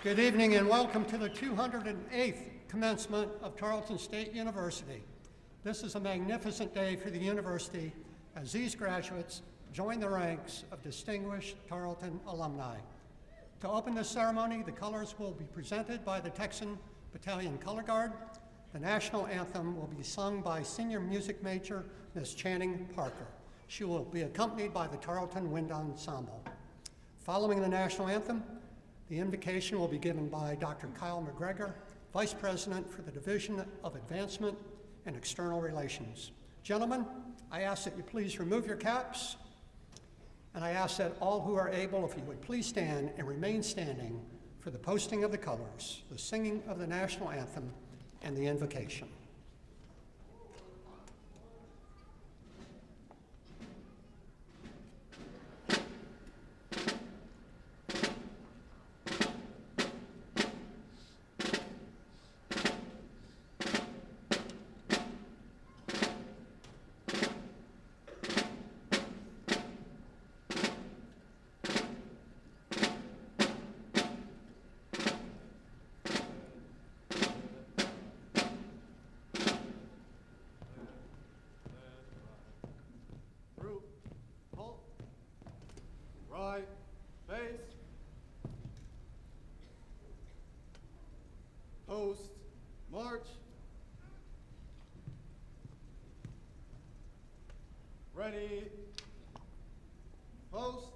Good evening and welcome to the 208th commencement of Tarleton State University. This is a magnificent day for the university as these graduates join the ranks of distinguished Tarleton alumni. To open this ceremony, the colors will be presented by the Texan Battalion Color Guard. The national anthem will be sung by senior music major Ms. Channing Parker. She will be accompanied by the Tarleton Wind Ensemble. Following the national anthem, the invocation will be given by Dr. Kyle McGregor, Vice President for the Division of Advancement and External Relations. Gentlemen, I ask that you please remove your caps, and I ask that all who are able, if you would please stand and remain standing for the posting of the colors, the singing of the national anthem, and the invocation. Right, face, post, march, ready, post,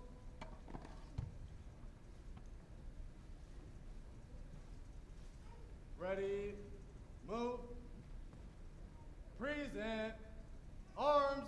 ready, move, present, arms.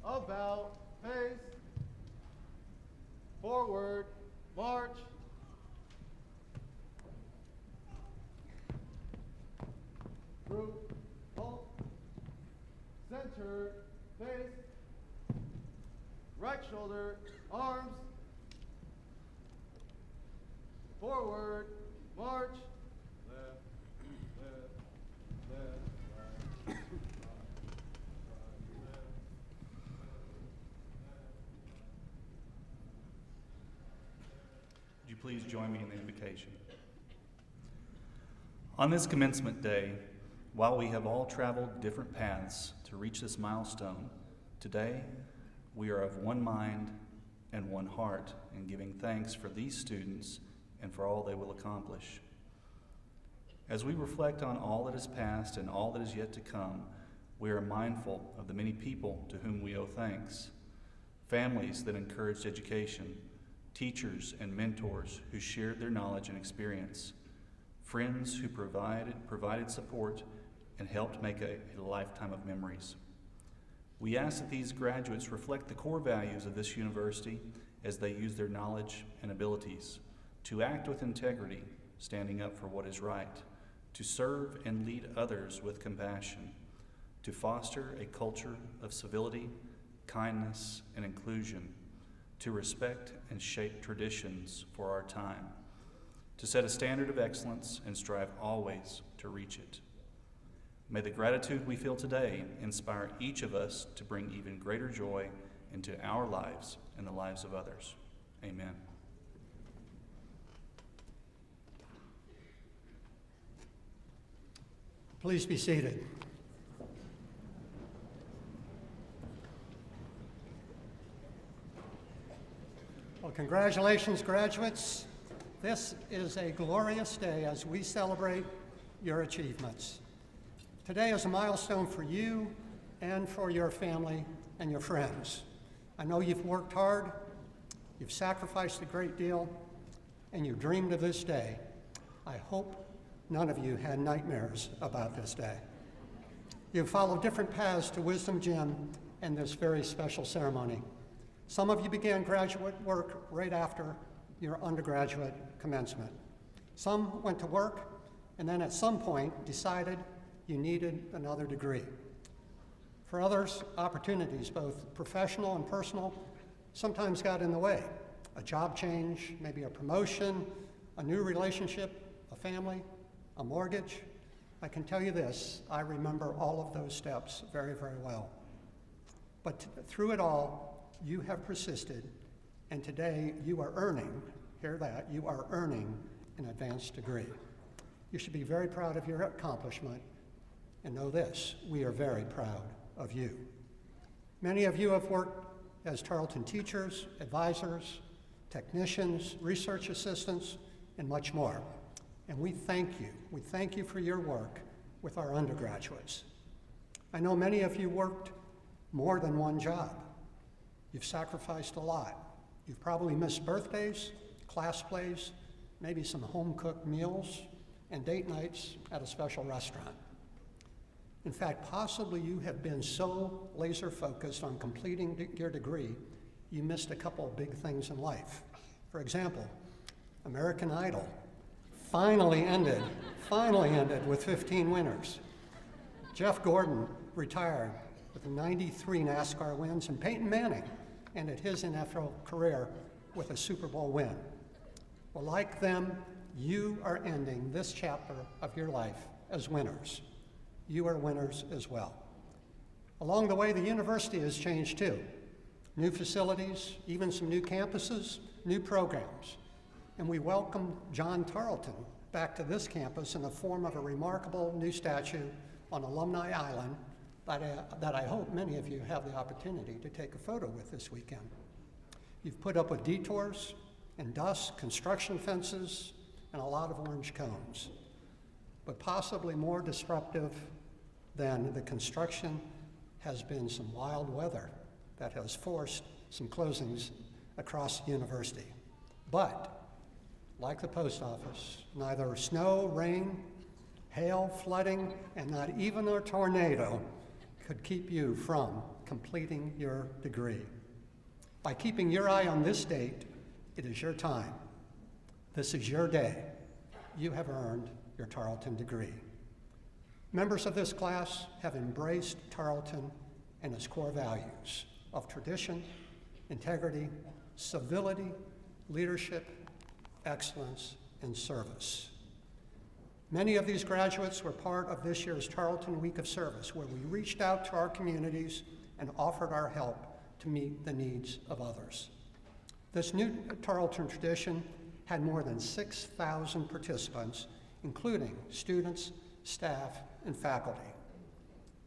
About, face, forward, march, group, halt, center, face, right shoulder, arms, forward, march, left, left, left, right. Please join me in the invocation. On this commencement day, while we have all traveled different paths to reach this milestone, today we are of one mind and one heart in giving thanks for these students and for all they will accomplish. As we reflect on all that is past and all that is yet to come, we are mindful of the many people to whom we owe thanks, families that encouraged education, teachers and mentors who shared their knowledge and experience, friends who provided support and helped make a lifetime of memories. We ask that these graduates reflect the core values of this university as they use their knowledge and abilities to act with integrity, standing up for what is right, to serve and lead others with compassion, to foster a culture of civility, kindness, and inclusion, to respect and shape traditions for our time, to set a standard of excellence and strive always to reach it. May the gratitude we feel today inspire each of us to bring even greater joy into our lives and the lives of others. Amen. Please be seated. Well, congratulations, graduates. This is a glorious day as we celebrate your achievements. Today is a milestone for you and for your family and your friends. I know you've worked hard, you've sacrificed a great deal, and you dreamed of this day. I hope none of you had nightmares about this day. You've followed different paths to Wisdom Gym and this very special ceremony. Some of you began graduate work right after your undergraduate commencement. Some went to work and then at some point decided you needed another degree. For others, opportunities, both professional and personal, sometimes got in the way. A job change, maybe a promotion, a new relationship, a family, a mortgage. I can tell you this, I remember all of those steps very, very well. But through it all, you have persisted, and today you are earning, hear that, you are earning an advanced degree. You should be very proud of your accomplishment, and know this, we are very proud of you. Many of you have worked as Tarleton teachers, advisors, technicians, research assistants, and much more. And we thank you. We thank you for your work with our undergraduates. I know many of you worked more than one job. You've sacrificed a lot. You've probably missed birthdays, class plays, maybe some home-cooked meals, and date nights at a special restaurant. In fact, possibly you have been so laser-focused on completing your degree, you missed a couple of big things in life. For example, American Idol finally ended with 15 winners. Jeff Gordon retired with 93 NASCAR wins, and Peyton Manning ended his NFL career with a Super Bowl win. Well, like them, you are ending this chapter of your life as winners. You are winners as well. Along the way, the university has changed too. New facilities, even some new campuses, new programs. And we welcome John Tarleton back to this campus in the form of a remarkable new statue on Alumni Island that I hope many of you have the opportunity to take a photo with this weekend. You've put up with detours and dust, construction fences, and a lot of orange cones. But possibly more disruptive than the construction has been some wild weather that has forced some closings across the university. But like the post office, neither snow, rain, hail, flooding, and not even a tornado could keep you from completing your degree. By keeping your eye on this date, it is your time. This is your day. You have earned your Tarleton degree. Members of this class have embraced Tarleton and its core values of tradition, integrity, civility, leadership, excellence, and service. Many of these graduates were part of this year's Tarleton Week of Service, where we reached out to our communities and offered our help to meet the needs of others. This new Tarleton tradition had more than 6,000 participants, including students, staff, and faculty.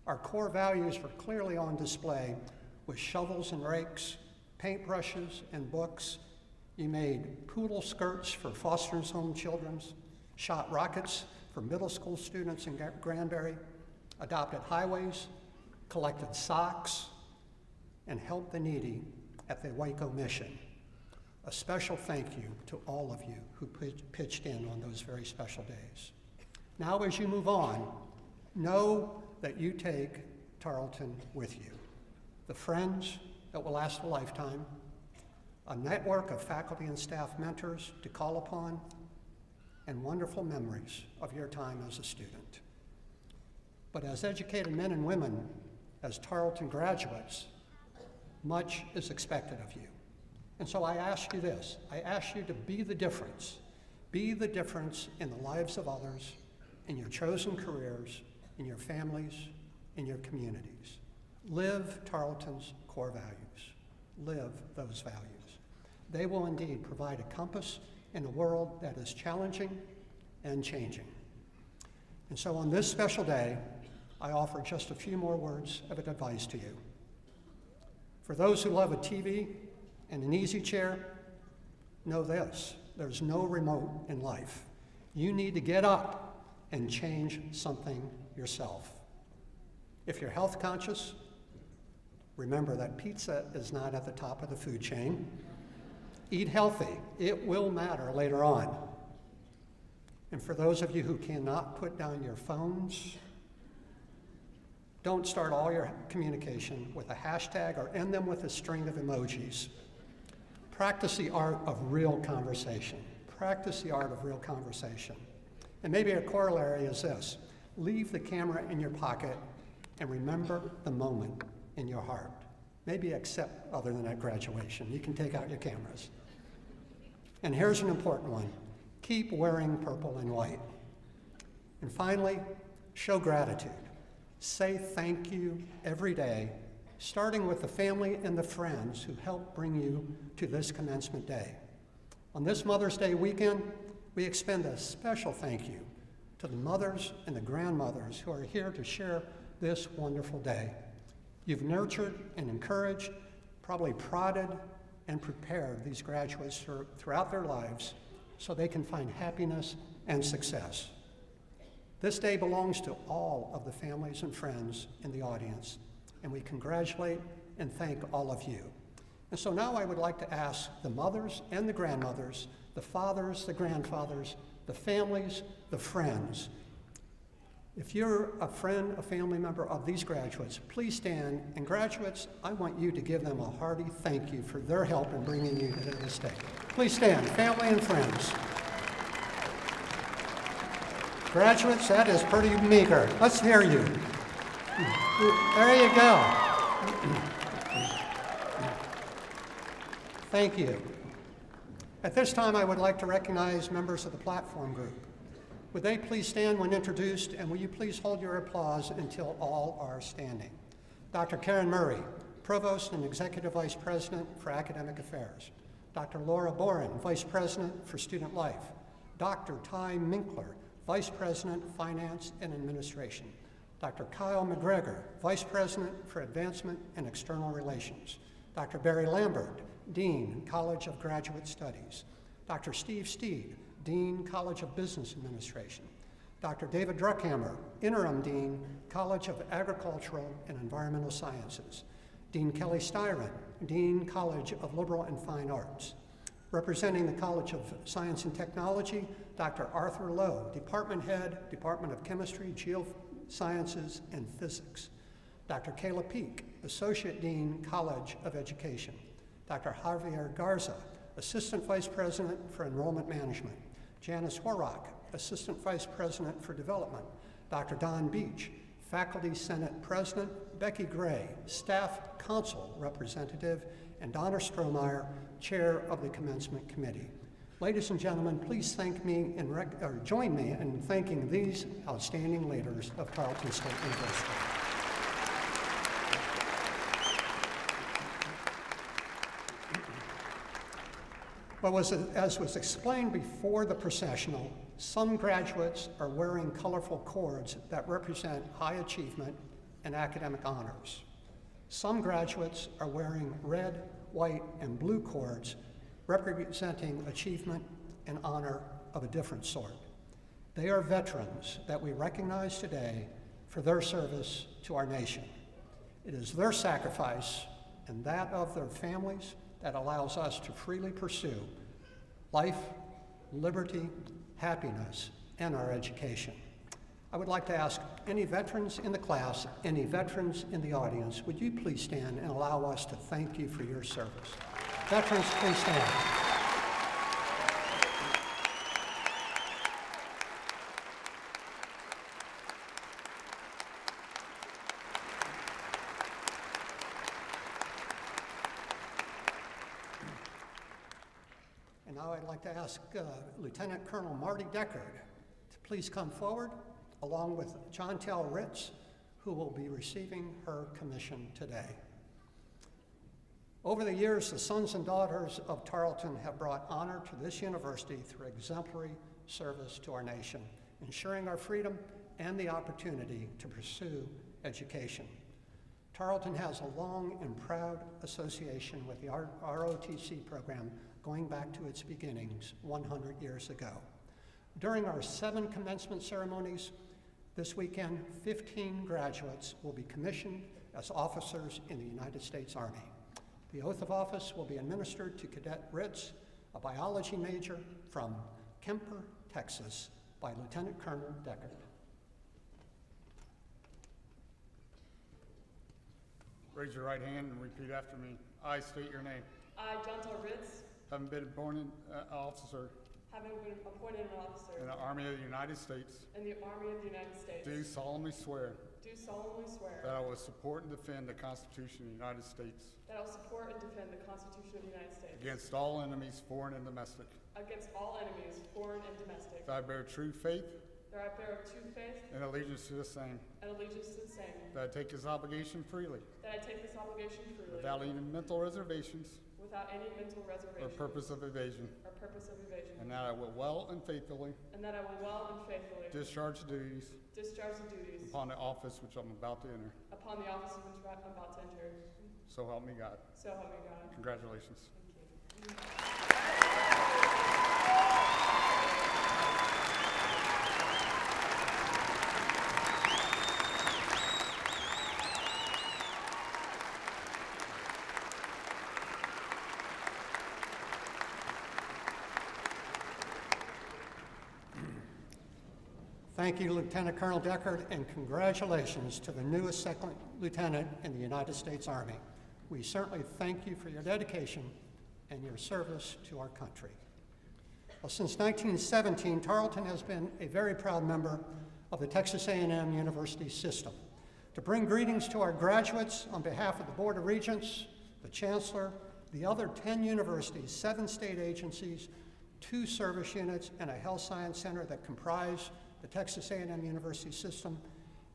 Our core values were clearly on display with shovels and rakes, paintbrushes and books. You made poodle skirts for foster home children, shot rockets for middle school students in Granbury, adopted highways, collected socks, and helped the needy at the Waco mission. A special thank you to all of you who pitched in on those very special days. Now, as you move on, know that you take Tarleton with you. The friends that will last a lifetime, a network of faculty and staff mentors to call upon, and wonderful memories of your time as a student. But as educated men and women, as Tarleton graduates, much is expected of you. And so I ask you this, I ask you to be the difference. Be the difference in the lives of others, in your chosen careers, in your families, in your communities. Live Tarleton's core values. live those values. They will indeed provide a compass in a world that is challenging and changing. And so on this special day, I offer just a few more words of advice to you. For those who love a TV and an easy chair, know this: there's no remote in life. You need to get up and change something yourself. If you're health conscious, remember that pizza is not at the top of the food chain. Eat healthy. It will matter later on. And for those of you who cannot put down your phones, don't start all your communication with a hashtag or end them with a string of emojis. Practice the art of real conversation. Practice the art of real conversation. And maybe a corollary is this: leave the camera in your pocket and remember the moment in your heart. Maybe except other than at graduation. You can take out your cameras. And here's an important one: keep wearing purple and white. And finally, show gratitude. Say thank you every day, starting with the family and the friends who helped bring you to this commencement day. On this Mother's Day weekend, we extend a special thank you to the mothers and the grandmothers who are here to share this wonderful day. You've nurtured and encouraged, probably prodded and prepared these graduates throughout their lives so they can find happiness and success. This day belongs to all of the families and friends in the audience, and we congratulate and thank all of you. And so now I would like to ask the mothers and the grandmothers, the fathers, the grandfathers, the families, the friends. If you're a friend, a family member of these graduates, please stand. And graduates, I want you to give them a hearty thank you for their help in bringing you to this day. Please stand, family and friends. Graduates, that is pretty meager. Let's hear you. There you go. Thank you. At this time, I would like to recognize members of the platform group. Would they please stand when introduced, and will you please hold your applause until all are standing? Dr. Karen Murray, Provost and Executive Vice President for Academic Affairs. Dr. Laura Boren, Vice President for Student Life. Dr. Ty Minkler, Vice President, Finance and Administration. Dr. Kyle McGregor, Vice President for Advancement and External Relations. Dr. Barry Lambert, Dean, College of Graduate Studies. Dr. Steve Steed, Dean, College of Business Administration. Dr. David Druckhammer, Interim Dean, College of Agricultural and Environmental Sciences. Dean Kelly Styron, Dean, College of Liberal and Fine Arts. Representing the College of Science and Technology, Dr. Arthur Lowe, Department Head, Department of Chemistry, Geosciences, and Physics. Dr. Kayla Peak, Associate Dean, College of Education. Dr. Javier Garza, Assistant Vice President for Enrollment Management. Janice Horrock, Assistant Vice President for Development. Dr. Don Beach, Faculty Senate President. Becky Gray, Staff Council Representative. And Donna Strohmeyer, Chair of the Commencement Committee. Ladies and gentlemen, please thank me join me in thanking these outstanding leaders of Tarleton State University. As was explained before the processional, some graduates are wearing colorful cords that represent high achievement and academic honors. Some graduates are wearing red, white, and blue cords representing achievement and honor of a different sort. They are veterans that we recognize today for their service to our nation. It is their sacrifice and that of their families that allows us to freely pursue life, liberty, happiness, and our education. I would like to ask any veterans in the class, any veterans in the audience, would you please stand and allow us to thank you for your service? Veterans, please stand. And now I'd like to ask Lieutenant Colonel Marty Deckard to please come forward, along with Chantel Ritz, who will be receiving her commission today. Over the years, the sons and daughters of Tarleton have brought honor to this university through exemplary service to our nation, ensuring our freedom and the opportunity to pursue education. Tarleton has a long and proud association with the ROTC program going back to its beginnings 100 years ago. During our 7 commencement ceremonies this weekend, 15 graduates will be commissioned as officers in the United States Army. The oath of office will be administered to Cadet Ritz, a biology major from Kemper, Texas, by Lieutenant Colonel Deckard. Raise your right hand and repeat after me. I state your name. I, Jontel Ritz, Having been appointed officer having been appointed an officer in the Army of the United States, in the Army of the United States, do solemnly swear do solemnly swear that I will support and defend the Constitution of the United States that I will support and defend the Constitution of the United States against all enemies, foreign and domestic, against all enemies, foreign and domestic, that I bear true faith that I bear true faith and allegiance to the same, and allegiance to the same, that I take this obligation freely, that I take this obligation freely without any mental reservations without any mental or reservation purpose of evasion, or purpose of evasion, and that I will well and faithfully and that I will well and faithfully discharge the duties discharge the duties upon the office which I'm about to enter. upon the office of which I'm about to enter. So help me God. So help me God. Congratulations. Thank you. Thank you, Lieutenant Colonel Deckard, and congratulations to the newest second lieutenant in the United States Army. We certainly thank you for your dedication and your service to our country. Well, since 1917, Tarleton has been a very proud member of the Texas A&M University system. To bring greetings to our graduates on behalf of the Board of Regents, the Chancellor, the other 10 universities, 7 state agencies, 2 service units, and a health science center that comprise the Texas A&M University system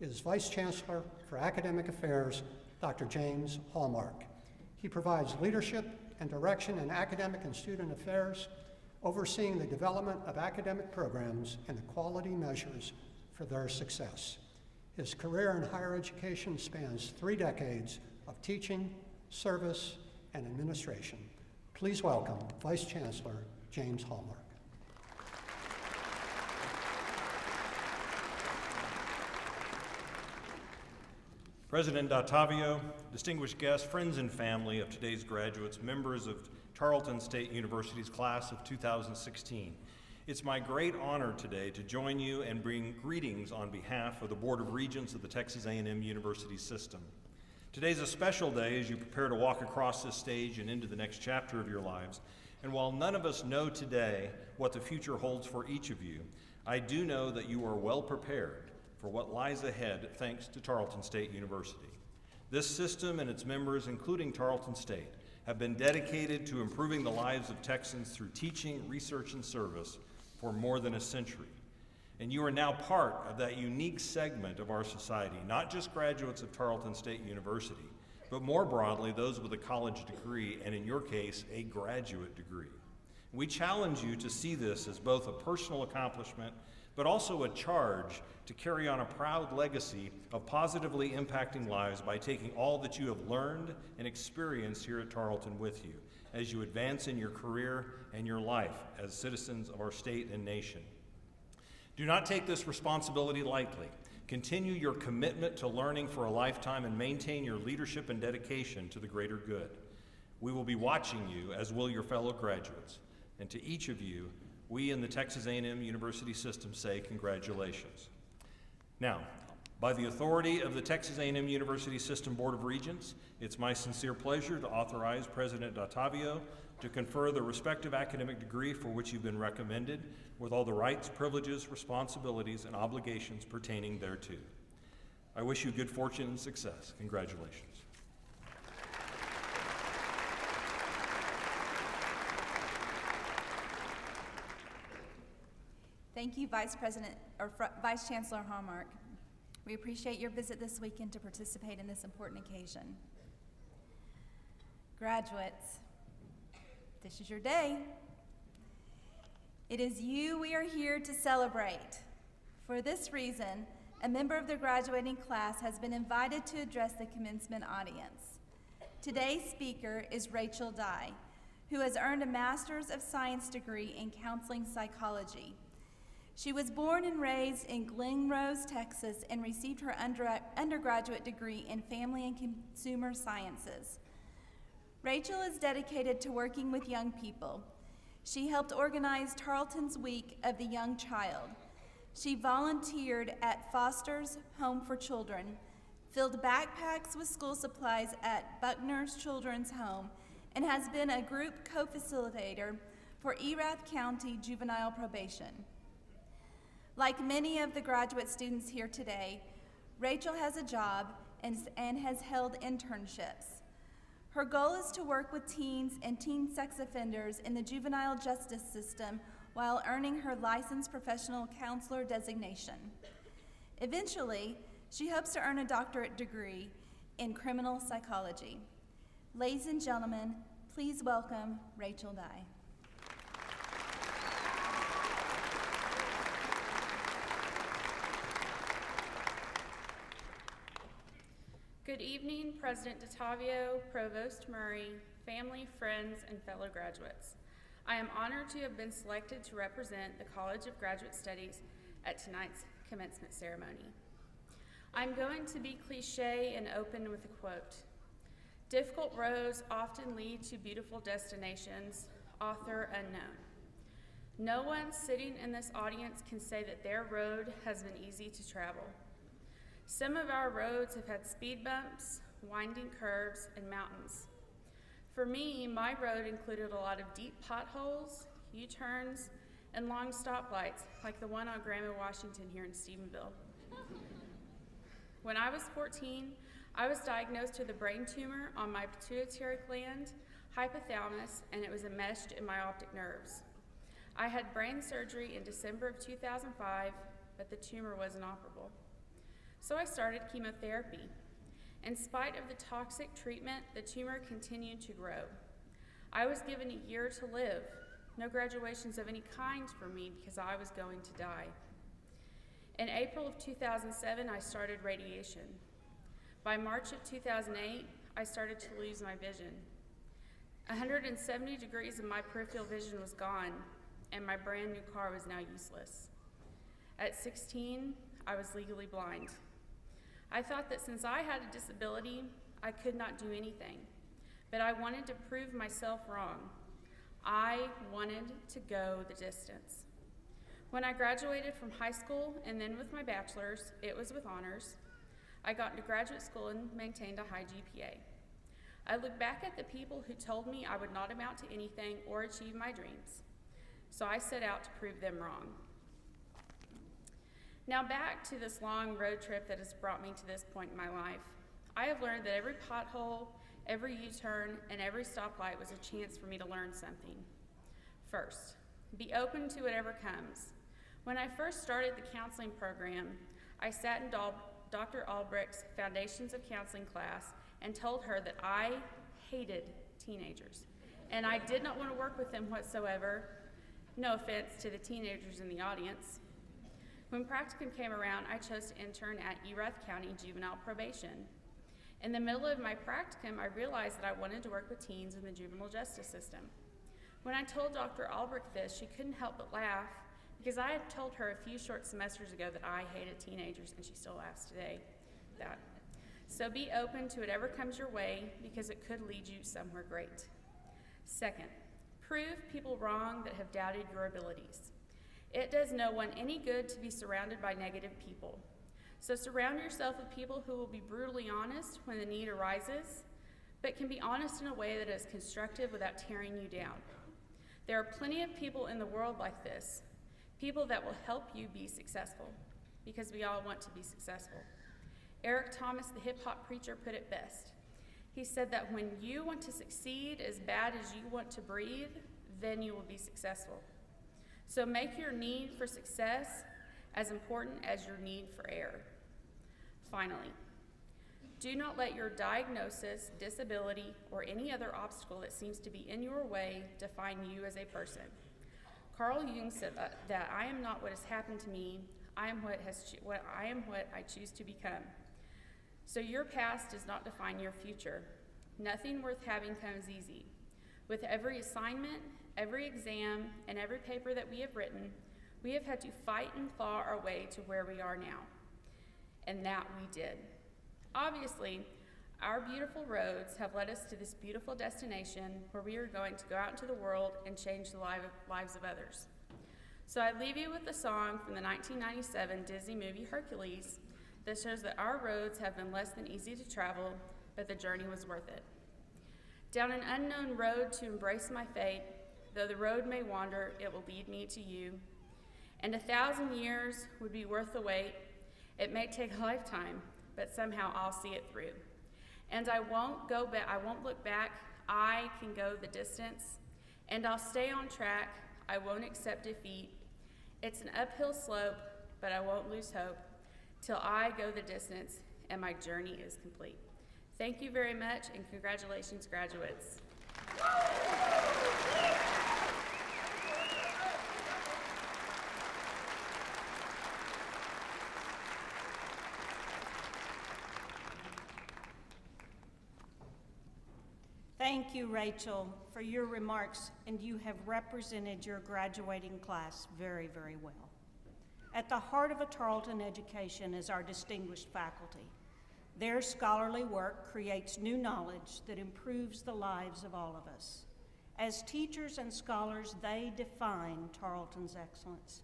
is Vice Chancellor for Academic Affairs, Dr. James Hallmark. He provides leadership and direction in academic and student affairs, overseeing the development of academic programs and the quality measures for their success. His career in higher education spans 3 decades of teaching, service, and administration. Please welcome Vice Chancellor James Hallmark. President Ottavio, distinguished guests, friends and family of today's graduates, members of Tarleton State University's class of 2016. It's my great honor today to join you and bring greetings on behalf of the Board of Regents of the Texas A&M University system. Today's a special day as you prepare to walk across this stage and into the next chapter of your lives. And while none of us know today what the future holds for each of you, I do know that you are well prepared for what lies ahead thanks to Tarleton State University. This system and its members, including Tarleton State, have been dedicated to improving the lives of Texans through teaching, research, and service for more than a century. And you are now part of that unique segment of our society, not just graduates of Tarleton State University, but more broadly, those with a college degree, and in your case, a graduate degree. We challenge you to see this as both a personal accomplishment, but also a charge to carry on a proud legacy of positively impacting lives by taking all that you have learned and experienced here at Tarleton with you as you advance in your career and your life as citizens of our state and nation. Do not take this responsibility lightly. Continue your commitment to learning for a lifetime and maintain your leadership and dedication to the greater good. We will be watching you, as will your fellow graduates. And to each of you, we in the Texas A&M University system say congratulations. Now, by the authority of the Texas A&M University System Board of Regents, it's my sincere pleasure to authorize President Ottavio to confer the respective academic degree for which you've been recommended, with all the rights, privileges, responsibilities, and obligations pertaining thereto. I wish you good fortune and success. Congratulations. Thank you, Vice Chancellor Hallmark. We appreciate your visit this weekend to participate in this important occasion. Graduates, this is your day. It is you we are here to celebrate. For this reason, a member of the graduating class has been invited to address the commencement audience. Today's speaker is Rachel Dye, who has earned a Master's of Science degree in Counseling Psychology. She was born and raised in Glen Rose, Texas, and received her undergraduate degree in Family and Consumer Sciences. Rachel is dedicated to working with young people. She helped organize Tarleton's Week of the Young Child. She volunteered at Foster's Home for Children, filled backpacks with school supplies at Buckner's Children's Home, and has been a group co-facilitator for Erath County Juvenile Probation. Like many of the graduate students here today, Rachel has a job and has held internships. Her goal is to work with teens and teen sex offenders in the juvenile justice system while earning her licensed professional counselor designation. Eventually, she hopes to earn a doctorate degree in criminal psychology. Ladies and gentlemen, please welcome Rachel Dye. Good evening, President DeTavio, Provost Murray, family, friends, and fellow graduates. I am honored to have been selected to represent the College of Graduate Studies at tonight's commencement ceremony. I'm going to be cliche and open with a quote. Difficult roads often lead to beautiful destinations, author unknown. No one sitting in this audience can say that their road has been easy to travel. Some of our roads have had speed bumps, winding curves, and mountains. For me, my road included a lot of deep potholes, U-turns, and long stoplights, like the one on Grandma Washington here in Stephenville. When I was 14, I was diagnosed with a brain tumor on my pituitary gland, hypothalamus, and it was enmeshed in my optic nerves. I had brain surgery in December of 2005, but the tumor was inoperable. So I started chemotherapy. In spite of the toxic treatment, the tumor continued to grow. I was given a year to live, no graduations of any kind for me because I was going to die. In April of 2007, I started radiation. By March of 2008, I started to lose my vision. 170 degrees of my peripheral vision was gone, and my brand new car was now useless. At 16, I was legally blind. I thought that since I had a disability, I could not do anything, but I wanted to prove myself wrong. I wanted to go the distance. When I graduated from high school and then with my bachelor's, it was with honors. I got into graduate school and maintained a high GPA. I look back at the people who told me I would not amount to anything or achieve my dreams, so I set out to prove them wrong. Now back to this long road trip that has brought me to this point in my life. I have learned that every pothole, every U-turn, and every stoplight was a chance for me to learn something. First, be open to whatever comes. When I first started the counseling program, I sat in Dr. Albrecht's Foundations of Counseling class and told her that I hated teenagers, and I did not want to work with them whatsoever. No offense to the teenagers in the audience. When practicum came around, I chose to intern at Erath County Juvenile Probation. In the middle of my practicum, I realized that I wanted to work with teens in the juvenile justice system. When I told Dr. Albrecht this, she couldn't help but laugh because I had told her a few short semesters ago that I hated teenagers, and she still laughs today at that. So be open to whatever comes your way because it could lead you somewhere great. Second, prove people wrong that have doubted your abilities. It does no one any good to be surrounded by negative people. So surround yourself with people who will be brutally honest when the need arises, but can be honest in a way that is constructive without tearing you down. There are plenty of people in the world like this, people that will help you be successful, because we all want to be successful. Eric Thomas, the hip-hop preacher, put it best. He said that when you want to succeed as bad as you want to breathe, then you will be successful. So make your need for success as important as your need for air. Finally, Do not let your diagnosis, disability, or any other obstacle that seems to be in your way define you as a person. Carl Jung said that I am not what has happened to me, I am what I choose to become. So your past does not define your future. Nothing worth having comes easy. With every assignment, every exam, and every paper that we have written, we have had to fight and claw our way to where we are now. And that we did. Obviously, our beautiful roads have led us to this beautiful destination where we are going to go out into the world and change the lives of others. So I leave you with a song from the 1997 Disney movie Hercules that shows that our roads have been less than easy to travel, but the journey was worth it. Down an unknown road to embrace my fate, though the road may wander, it will lead me to you. And 1,000 years would be worth the wait. It may take a lifetime, but somehow I'll see it through. And I won't look back. I can go the distance, and I'll stay on track. I won't accept defeat. It's an uphill slope, but I won't lose hope till I go the distance and my journey is complete. Thank you very much, and congratulations, graduates. Thank you, Rachel, for your remarks, and you have represented your graduating class very, very well. At the heart of a Tarleton education is our distinguished faculty. Their scholarly work creates new knowledge that improves the lives of all of us. As teachers and scholars, they define Tarleton's excellence.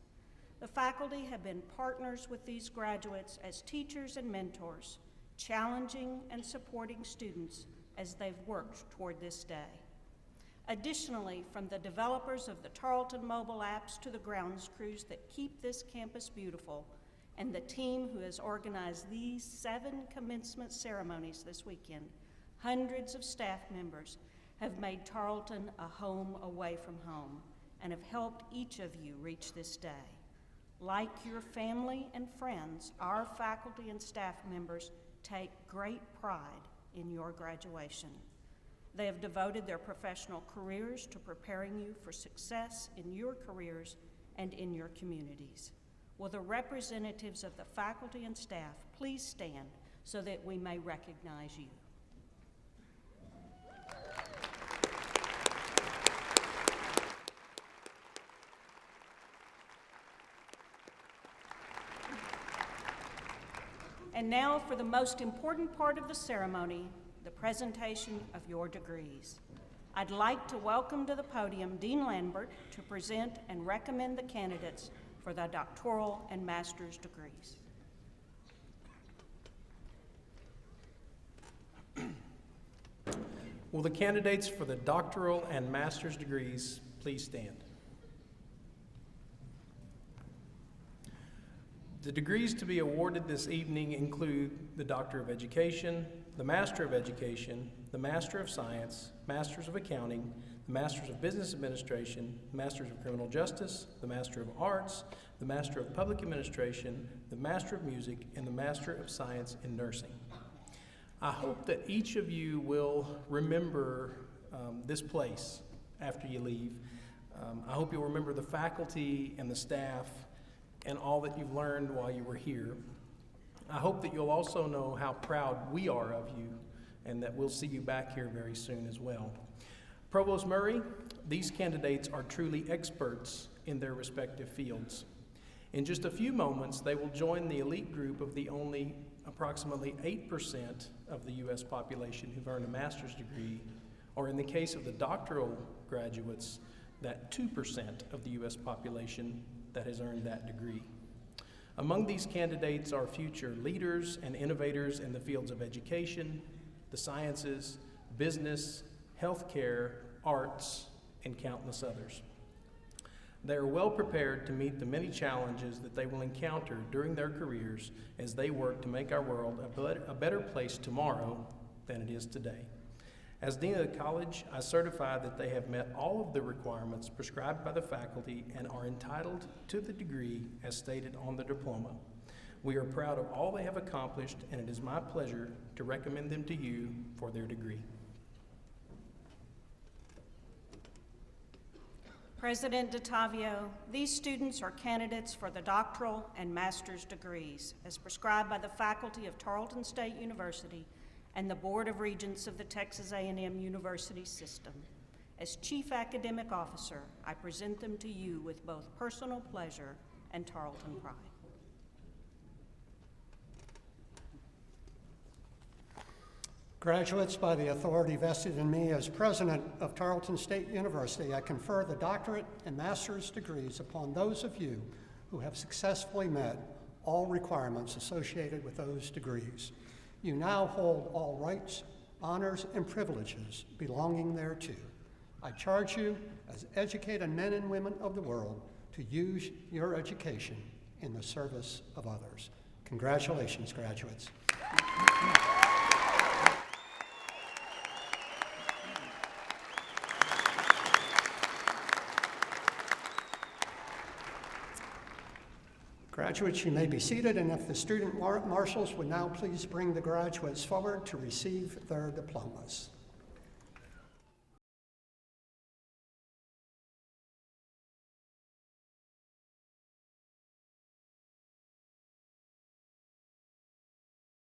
The faculty have been partners with these graduates as teachers and mentors, challenging and supporting students as they've worked toward this day. Additionally, from the developers of the Tarleton mobile apps to the grounds crews that keep this campus beautiful, and the team who has organized these 7 commencement ceremonies this weekend, hundreds of staff members have made Tarleton a home away from home and have helped each of you reach this day. Like your family and friends, our faculty and staff members take great pride in your graduation. They have devoted their professional careers to preparing you for success in your careers and in your communities. Will the representatives of the faculty and staff please stand so that we may recognize you? And now for the most important part of the ceremony, the presentation of your degrees. I'd like to welcome to the podium Dean Lambert to present and recommend the candidates for the doctoral and master's degrees. Will the candidates for the doctoral and master's degrees please stand? The degrees to be awarded this evening include the Doctor of Education, the Master of Education, the Master of Science, Masters of Accounting, the Masters of Business Administration, the Masters of Criminal Justice, the Master of Arts, the Master of Public Administration, the Master of Music, and the Master of Science in Nursing. I hope that each of you will remember this place after you leave. I hope you'll remember the faculty and the staff and all that you've learned while you were here. I hope that you'll also know how proud we are of you and that we'll see you back here very soon as well. Provost Murray, these candidates are truly experts in their respective fields. In just a few moments, they will join the elite group of the only approximately 8% of the U.S. population who've earned a master's degree, or in the case of the doctoral graduates, that 2% of the U.S. population that has earned that degree. Among these candidates are future leaders and innovators in the fields of education, the sciences, business, healthcare, arts, and countless others. They are well prepared to meet the many challenges that they will encounter during their careers as they work to make our world a better place tomorrow than it is today. As Dean of the College, I certify that they have met all of the requirements prescribed by the faculty and are entitled to the degree as stated on the diploma. We are proud of all they have accomplished, and it is my pleasure to recommend them to you for their degree. President DeTavio, these students are candidates for the doctoral and master's degrees as prescribed by the faculty of Tarleton State University and the Board of Regents of the Texas A&M University system. As Chief Academic Officer, I present them to you with both personal pleasure and Tarleton pride. Graduates, by the authority vested in me as president of Tarleton State University, I confer the doctorate and master's degrees upon those of you who have successfully met all requirements associated with those degrees. You now hold all rights, honors, and privileges belonging thereto. I charge you as educated men and women of the world to use your education in the service of others. Congratulations, graduates. Graduates, you may be seated, and if the student marshals would now please bring the graduates forward to receive their diplomas.